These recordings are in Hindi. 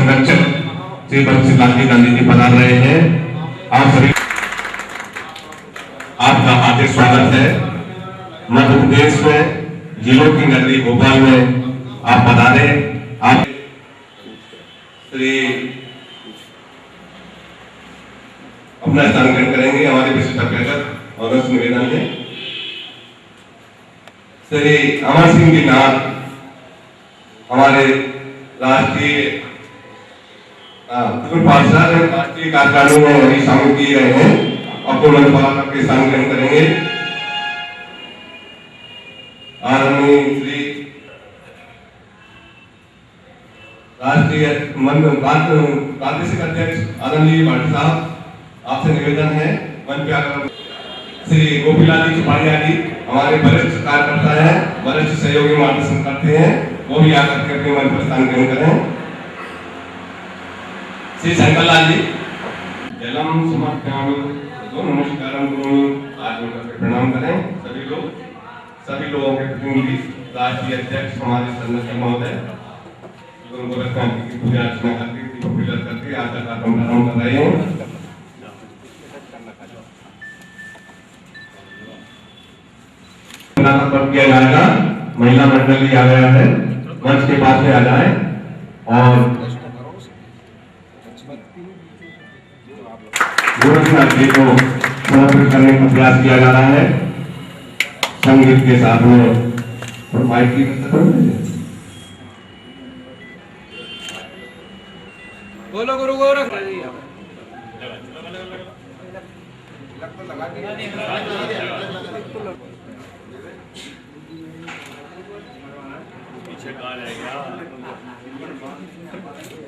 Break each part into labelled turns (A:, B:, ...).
A: संरक्षक श्री बंसी लालजी गांधी जी पधार रहे हैं। आप सभी आपका हार्दिक स्वागत है। मध्य प्रदेश में जिलों की नगरी भोपाल में आप पधारे। आप श्री अपना स्थान ग्रहण करेंगे। हमारे विशिष्ट अभ्यागत और निवेदन है श्री अमर सिंह जी नाथ, हमारे राष्ट्रीय पार्षद राष्ट्रीय कार्यकारिणी में अभी शामिल किए गए हैं और पूर्ण के स्थान ग्रहण करेंगे। आदरणीय श्री राष्ट्रीय प्रादेशिक अध्यक्ष आदरणीय भाटी साहब, आपसे निवेदन है मन पे आकर श्री गोपीलाल जी चुपाड़िया जी हमारे वरिष्ठ कार्यकर्ता हैं, वरिष्ठ सहयोगी मार्गदर्शन करते हैं, वो भी आकर के अपने मन पर स्थान ग्रहण करें। श्री शंकर लाल जी जलम समर्पयामि, दो नमस्कारम करोमि, आज उनका प्रणाम करें। सभी लोगों के प्रतिनिधि राष्ट्रीय अध्यक्ष हमारे संरक्षक महोदय उनको की पूजा अर्चना करके आज का कार्यक्रम प्रारंभ कर रहे हैं। किया जाएगा। महिला मंडल भी आ गया है, मंच के पास में आ जाए और गोरखनाथ जी को समर्पित करने का प्रयास किया जा रहा है संगीत के साथ में। और माइक की
B: बोलो गुरु गोरख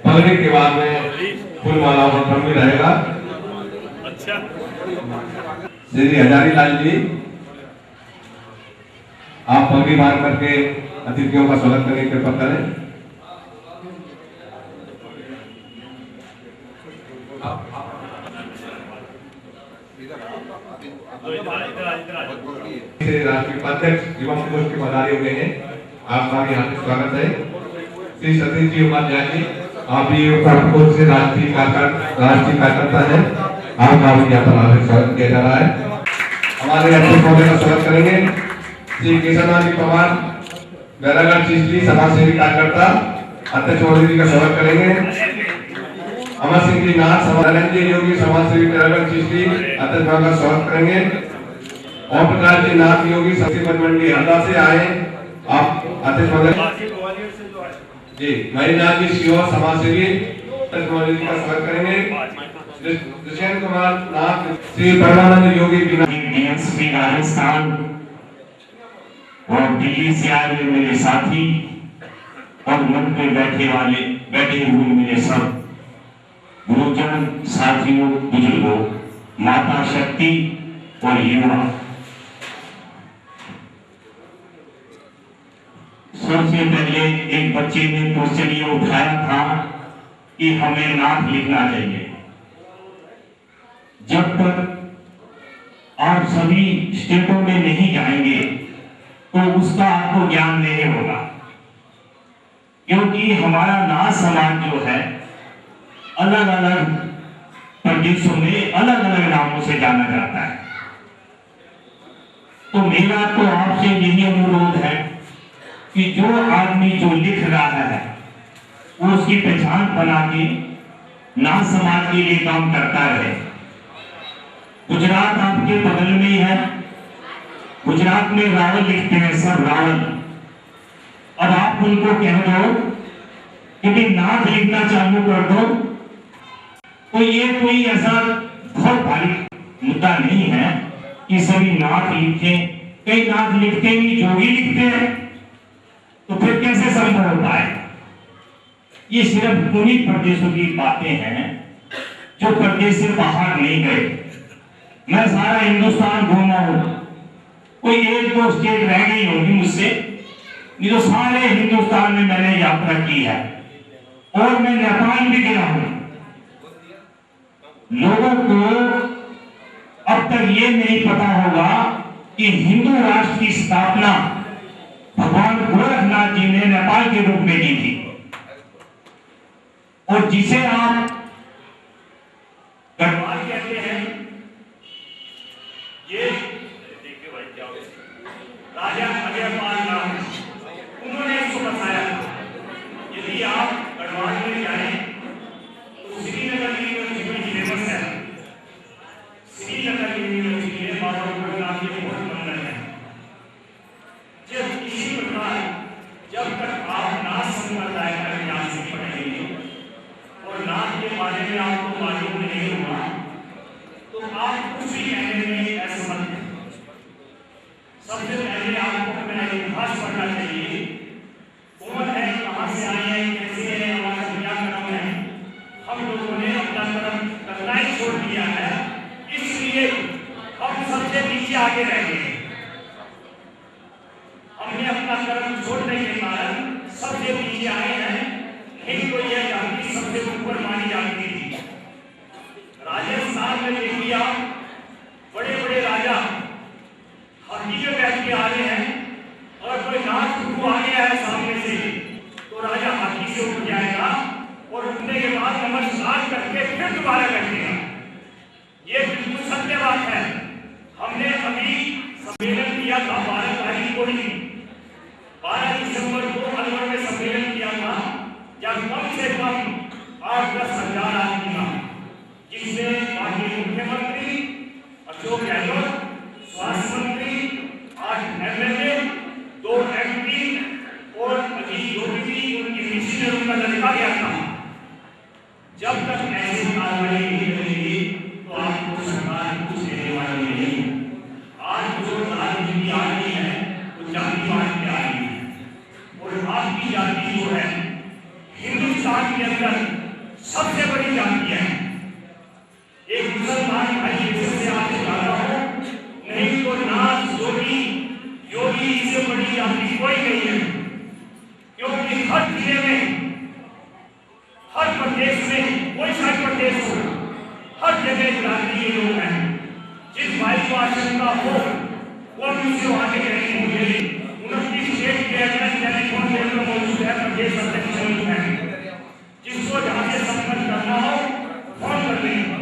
A: पगड़ी के बाद में फूल माला का क्रम भी रहेगा।
B: अच्छा
A: श्री हजारी लाल जी, आप पगड़ी बांध करके अतिथियों का स्वागत करने की कृपा करें। राष्ट्रीय उपाध्यक्ष युवा मोर्चा के पधारे हुए हैं, आपका भी हार्दिक स्वागत है। श्री सतीश जी उपाध्याय जी, आप भी से राष्ट्रीय कार्यकर्ता है, आपका भी यहाँ पर हार्दिक स्वागत किया जा रहा है। हमारे अध्यक्ष महोदय का स्वागत करेंगे श्री केशवनाथ जी पवार, बैरागढ़ चिश्ती समाज सेवी कार्यकर्ता, अध्यक्ष महोदय जी का स्वागत करेंगे। अमर सिंह जी नाथ समाज योगी समाज सेवी बैरागढ़ चिश्ती, अध्यक्ष महोदय का स्वागत करेंगे। ओम प्रकाश जी नाथ योगी सचिव मंडली हरदा से आए, आप अध्यक्ष महोदय जी। मणिनाथ जी शिव समाज सेवी, अध्यक्ष महोदय जी का स्वागत करेंगे। दुष्यंत कुमार नाथ, श्री परमानंद योगी
C: डीएसपी राजस्थान और दिल्ली से आए हुए मेरे साथी और मंच में बैठे हुए मेरे सब गुरुजन साथियों, बुजुर्गों, माता शक्ति और युवा, सबसे पहले एक बच्चे ने क्वेश्चन ये उठाया था कि हमें नाथ लिखना चाहिए। जब तक आप सभी स्टेटों में नहीं जाएंगे तो उसका आपको ज्ञान नहीं होगा, क्योंकि हमारा नाथ समाज जो है अलग अलग प्रदेशों में अलग अलग नामों से जाना जाता है। तो मेरा तो आपसे यही अनुरोध है कि जो आदमी जो लिख रहा है वो उसकी पहचान बना के नाथ समाज के लिए काम करता रहे। गुजरात आपके बगल में ही है, गुजरात में रावल लिखते हैं सब रावल। अब आप उनको कह दो कि नाथ लिखना चालू कर दो, तो ये कोई ऐसा बहुत भारी मुद्दा नहीं है कि सभी नाथ लिखें। कई नाथ लिखते ही जोगी लिखते हैं, तो फिर कैसे संभव होता है? ये सिर्फ उन्हीं प्रदेशों की बातें हैं जो प्रदेश से बाहर नहीं गए। मैं सारा हिंदुस्तान घूमा हूं, कोई एक दो स्टेट रह गई होगी मुझसे, नहीं तो सारे हिंदुस्तान में मैंने यात्रा की है और मैं नेपाल भी गया हूं। लोगों को अब तक ये नहीं पता होगा कि हिंदू राष्ट्र की स्थापना भगवान गोरखनाथ जी ने नेपाल के रूप में की थी और जिसे आप गढ़वाल कहते हैं, ये देखिए भाई क्या हो, राजा अजयपाल नाम उन्होंने इसको बताया। यदि आप गढ़वाल में जाएं तो श्रीनगर यूनिवर्सिटी में फेमस है। श्रीनगर यूनिवर्सिटी में बाबा गुरुनाथ के बहुत मंदिर है। जब इसी प्रकार जब तक आप नाथ संप्रदाय का इतिहास नहीं पढ़ेंगे और नाथ के बारे में आपको मालूम नहीं होगा तो आप कुछ भी कहने में असमर्थ हैं। सबसे पहले आपको अपना इतिहास पढ़ना चाहिए। कौन है, कहाँ से आए हैं, कैसे है, हमारा क्या कर्म है। हम लोगों ने अपना कर्म करना ही छोड़ दिया है, इसलिए हम सबसे नीचे आगे रह गए। हमने अपना कर्म छोड़ने के कारण सबसे नीचे आए हैं। नहीं तो यह जाति सबसे ऊपर मानी जाती थी। राजस्थान में देखिए आप, बड़े बड़े राजा हाथी पे बैठ के आ रहे हैं और कोई नाथ गुरु आ गया है सामने से तो राजा हाथी से उठ जाएगा और उठने के बाद नमस्कार करके फिर दोबारा बैठेगा। ये बिल्कुल सत्य बात है। हमने अभी सम्मेलन किया था 12 तारीख को ही, 12 दिसंबर को अलवर में सम्मेलन किया था, जब कम से कम 8-10 हजार आदमी था, जिसमें माननीय मुख्यमंत्री अशोक गहलोत, स्वास्थ्य मंत्री, 8 MLA, 2 MP और अजीत जोगी जी उनकी मिशन उनका लड़का गया था। जब तक ऐसी कार्रवाई नहीं करेगी तो आपको सरकार कुछ देने वाली नहीं। आज जो राजनीति आ रही है वो जातिवाद पे आ रही है और आपकी जाति जो है हिंदुस्तान के अंदर सबसे बड़ी जाति है। एक मुसलमान भाई से आपसे ज्यादा हो, नहीं तो नाथ योगी इससे बड़ी जाति कोई नहीं है। क्योंकि हर जिले में, हर प्रदेश में, कोई सा प्रदेश हो, हर जगह जाति के लोग हैं। जिस भाई को आशंका हो वो भी उससे आगे करेंगे। मुझे 29 स्टेट के अध्यक्ष टेलीफोन में मौजूद है, प्रदेश अध्यक्ष मौजूद है। जिसको जहाँ से संपर्क करना हो फोन कर लेंगे।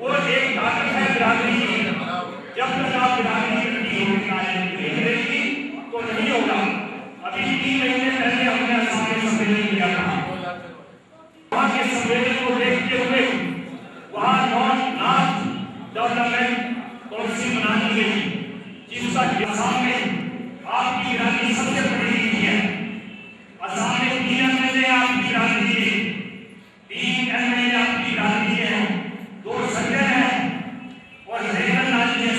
C: वो एक ताकत है बिरादरी की। जब तक आप बिरादरी नहीं करेगी तो नहीं होगा। अभी 3 महीने पहले हमने असम में सम्मेलन किया था। वहाँ के सम्मेलन को देखते हुए वहाँ नाथ डेवलपमेंट पॉलिसी बनाई गई, जिसका असम में आपकी बिरादरी सबसे बड़ी है। असम में 3 MLA आपकी बिरादरी के, 3 MLA आपकी बिरादरी के हैं, 2 सज्जन हैं और रेगन राज्य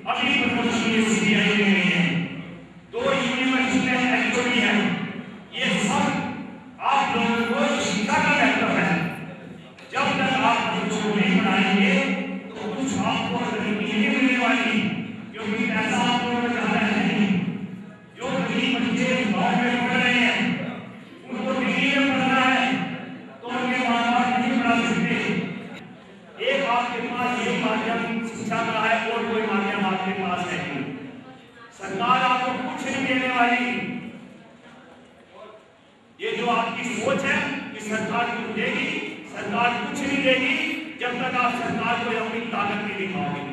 C: अभी प्रमोशन में CBI में गई है, 2 यूनिवर्सिटी में एक्चुअली है। ये सब आप लोगों को शिक्षा का महत्व है। जब तक आप बच्चों को नहीं पढ़ाएंगे तो कुछ आपको तरक्की नहीं मिलने वाली, क्योंकि पैसा आप लोगों को ज्यादा है नहीं। जो गरीब बच्चे गाँव में पढ़ रहे हैं उनको दिल्ली में पढ़ना है तो उनके माँ बाप नहीं पढ़ा सकते। एक आपके पास यही माध्यम शिक्षा का है और कोई माध्यम आपके पास है नहीं। सरकार आपको कुछ नहीं देने वाली। ये जो आपकी सोच है कि सरकार कुछ देगी, सरकार कुछ नहीं देगी जब तक आप सरकार को अपनी ताकत नहीं दिखाओगे,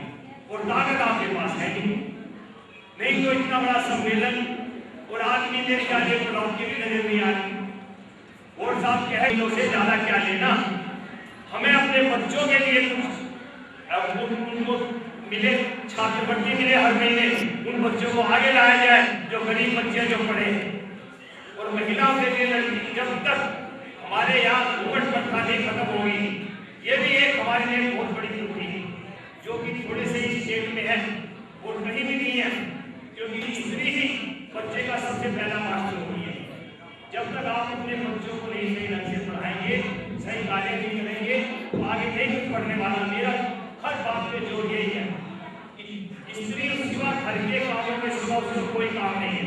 C: और ताकत आपके पास है नहीं तो इतना बड़ा सम्मेलन और आदमी मेरे ख्याल से ब्लॉक की भी नजर नहीं आ रही। वोट साहब कहे से ज्यादा क्या लेना, हमें अपने बच्चों के लिए कुछ उनको मिले, छात्रवृत्ति मिले हर महीने, उन बच्चों को आगे लाया जाए जो गरीब बच्चे जो पढ़े। और महिलाओं के लिए लड़की, जब तक हमारे यहाँ घूंघट प्रथा नहीं खत्म होगी, ये भी एक हमारे लिए बहुत बड़ी त्रुटि है जो कि थोड़े से ही स्टेट में है और कहीं भी नहीं है, क्योंकि स्त्री ही बच्चे का सबसे पहला मास्टर होती है। जब तक आप अपने बच्चों को नहीं सही ढंग से पढ़ाएंगे, सही कार्य नहीं करेंगे तो आगे नहीं कुछ पढ़ने वाला। मेरा हर बात पे जोर यही है कि स्त्री सिवा घर के कामों में सिवा उसको कोई काम नहीं है,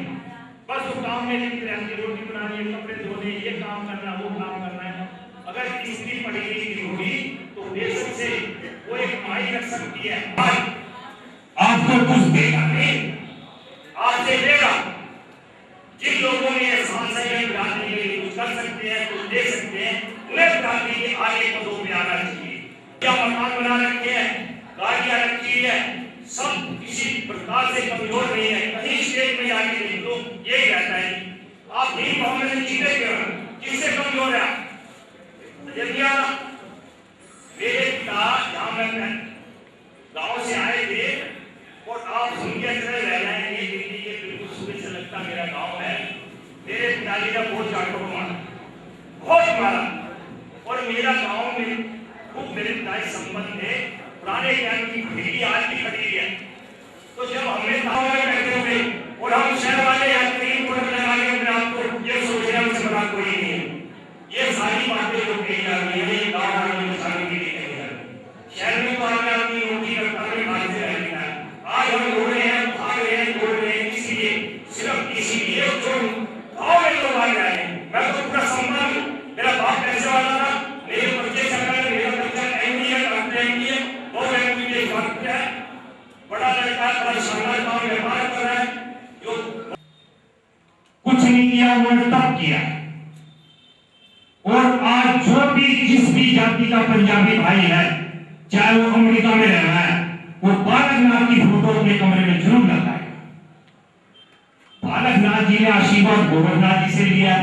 C: बस वो काम में लिप्त रहती है, रोटी बनानी है, कपड़े धोने, ये काम करना, वो काम करना है। अगर स्त्री पढ़ी लिखी होगी तो देश से वो एक माई रख सकती है।
D: आपको कुछ देगा नहीं,
C: आपसे देगा। जिन लोगों ने ये सांसद डालने के लिए कुछ कर सकते हैं, कुछ दे सकते हैं,
D: उन्हें बता दीजिए आगे कदों में आना चाहिए। क्या मकान बना रखे हैं, गाड़ियां रखी है, सब किसी प्रकार से कमजोर नहीं है, कहीं स्टेज में आगे नहीं। लोग ये कहता है आप नहीं मामले में जीते क्यों, किससे कमजोर है आप? मेरे पिता जहां मैं गांव से आए थे और आप सुनिए रह जाएंगे, ये बिल्कुल सुबह से लगता मेरा गांव है। मेरे पिताजी का बहुत चाटो मारा, बहुत मारा, और मेरा गांव में खूब मेरे पिताजी संबंध थे। पुराने ज्ञान की पीढ़ी आज भी खड़ी है। तो जब हमने गांव में बैठे हुए और हम शहर वाले यात्री को लगा के अपने आप को ये सोच रहे हमसे बड़ा कोई नहीं है। ये सारी बातें जो कही जा रही है ये गाँव वालों में सारी के लिए कही जा रही है। शहर में तो आगे आदमी रोटी करता है, खाने से रह गया है। आज हम रो रहे हैं, भाग रहे हैं, दौड़ रहे हैं, इसलिए सिर्फ इसीलिए जो गाँव में लोग आ रहे हैं। मैं तो पूरा सम्मान, मेरा बाप पैसे वाला था, मेरे बच्चे सरकार, मेरा बच्चा एमबीए करते हैं, वो एमबीए करते हैं, बड़ा लड़का बड़ा शानदार काम व्यापार कर रहा है। जो
C: कुछ नहीं किया उन्होंने तब किया। और आज जो भी जिस भी जाति का पंजाबी भाई है, चाहे वो अमेरिका में रह रहा है, वो बालकनाथ की फोटो अपने कमरे में जरूर लगाए। बालकनाथ जी ने आशीर्वाद गोवर्धनाथ जी से लिया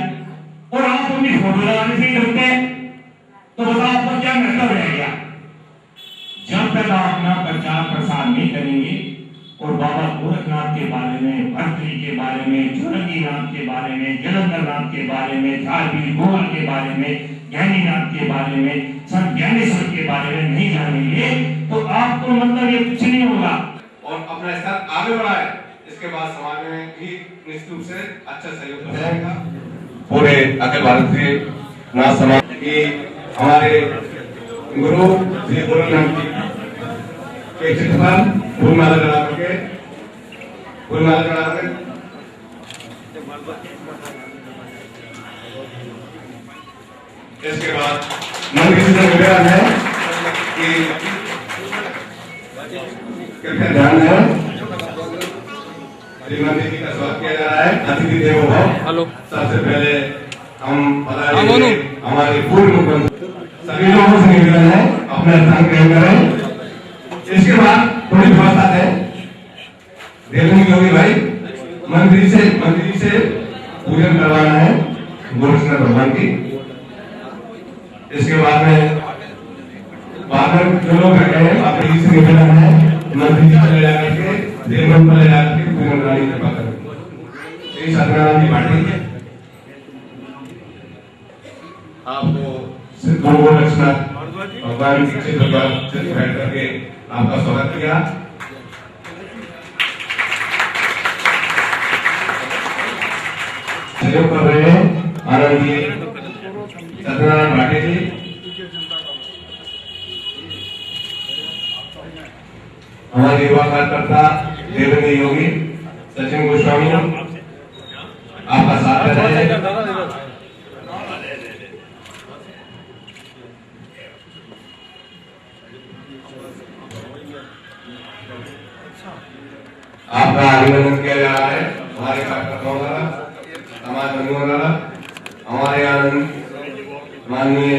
C: और आप अपनी फोटो लगाने से डरते हैं, तो बताओ आपको क्या महत्व रह गया? जब तक आप अपना प्रचार प्रसार नहीं करेंगे और बाबा गोरखनाथ के बारे में, भर्तृहरि के बारे में, जोरंगीनाथ के बारे में, जलंधरनाथ के बारे में, झारखंड गोवा के बारे में, ज्ञानीनाथ के बारे में, संत ज्ञानेश्वर के बारे में नहीं जानेंगे तो आपको मतलब ये कुछ नहीं होगा।
A: और अपना स्तर आगे बढ़ाए, इसके बाद समाज में भी निश्चित रूप से अच्छा सहयोग हो जाएगा। पूरे अखिल भारतीय नाथ समाज की हमारे गुरु श्री गोरखनाथ जी के चित्र पर फूलमाला चढ़ा करके इसके बाद मंदिर से निवेदन है कि कृपया ध्यान है, मंदिर जी का स्वागत किया जा रहा है। अतिथि देवो भव।
B: हेलो,
A: सबसे पहले हम हमारे पूर्व मुख्यमंत्री सभी लोगों से निवेदन है अपने स्थान ग्रहण करें। इसके बाद थोड़ी व्यवस्था है, देखने की होगी भाई, मंदिर से पूजन करवाना है गोरक्षनाथ भगवान की। इसके बाद में जो लोग बैठे हैं अपनी से निवेदन है मंदिर जी चले जाकर के देवगन पर ले जाकर के पूजन कराने की बात करें। श्री सत्यनारायण जी पाटिल आपको गोरक्षनाथ भगवान की चित्र पर बैठ करके आपका स्वागत किया। सहयोग कर रहे हैं आनंद जी, सत्यनारायण भाटे जी, हमारे युवा कार्यकर्ता देवेंद्र योगी, सचिन गोस्वामी, आपका साथ रहे। आपका अभिनंदन किया जा रहा है हमारे कार्यकर्ताओं द्वारा, समाज बंधुओं द्वारा। हमारे आनंद माननीय